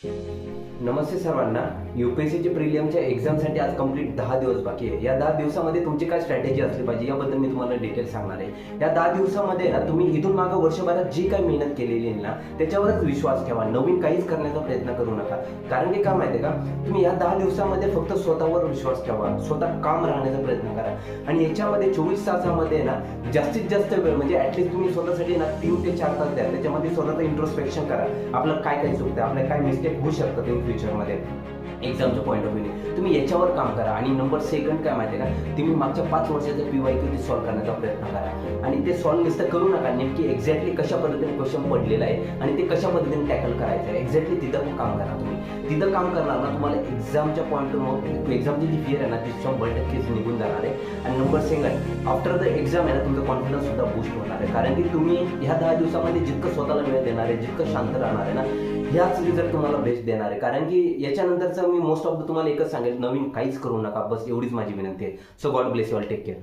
नमस्ते सर्वांना. यूपीएससीचे प्रिलियमच्या एक्झामसाठी आज कंप्लीट 10 दिवस बाकी आहे. या 10 दिवसामध्ये तुमची काय स्ट्रॅटेजी असली पाहिजे याबद्दल मी तुम्हाला डिटेल सांगणार आहे. या 10 दिवसामध्ये ना तुम्ही इथून मागं वर्षभरात जी काही मेहनत केलेली आहे ना त्याच्यावरच विश्वास ठेवा. नवीन काहीच करण्याचा प्रयत्न करू नका. कारण की काय माहिती आहे का, तुम्ही या 10 दिवसामध्ये फक्त स्वतःवर विश्वास ठेवा, स्वतः काम राहण्याचा प्रयत्न करा आणि याच्यामध्ये 24 तासामध्ये ना जास्तीत जास्त वेळ म्हणजे ऍटलीस्ट तुम्ही स्वतःसाठी ना 3 ते 4 तास द्या. त्याच्यामध्ये स्वतःचं इंट्रोस्पेक्शन करा. आपलं काय काय चुकतं, आपलं काय मिस्टेक होऊ शकतं इन फ्युचरमध्ये एक्झामच्या पॉईंट ऑफ व्ह्यूने तुम्ही याच्यावर काम करा. आणि नंबर सेकंड काय माहिती आहे का, तुम्ही मागच्या 5 वर्षाचं PYQ सॉल्व्ह करण्याचा प्रयत्न करा आणि ते सॉल्व्ह नुसतं करू नका, नेमकी एक्झॅक्टली कशा पद्धतीने क्वेश्चन पडलेला आहे आणि ते कशा पद्धतीने टॅकल करायचं आहे एक्झॅक्टली तिथं काम करा. तुम्ही तिथं काम करणार ना तुम्हाला एक्झामच्या पॉईंट ऑफ एक्झामची जी फिअर आहे ना ती 100% निघून जाणार आहे. आणि number second, after the exam आहे ना तुमचा कॉन्फिडन्स सुद्धा बूस्ट होणार आहे. कारण की तुम्ही ह्या 10 दिवसामध्ये जितकं स्वतःला वेळ देणार आहे, जितकं शांत राहणार आहे ना, ह्याच रिझल्ट तुम्हाला बेस्ट देणार आहे. कारण की याच्यानंतरचं मी मोस्ट ऑफ द तुम्हाला एकच सांगेल, नवीन काहीच करू नका. बस एवढीच माझी विनंती आहे. So God bless you all. Take care.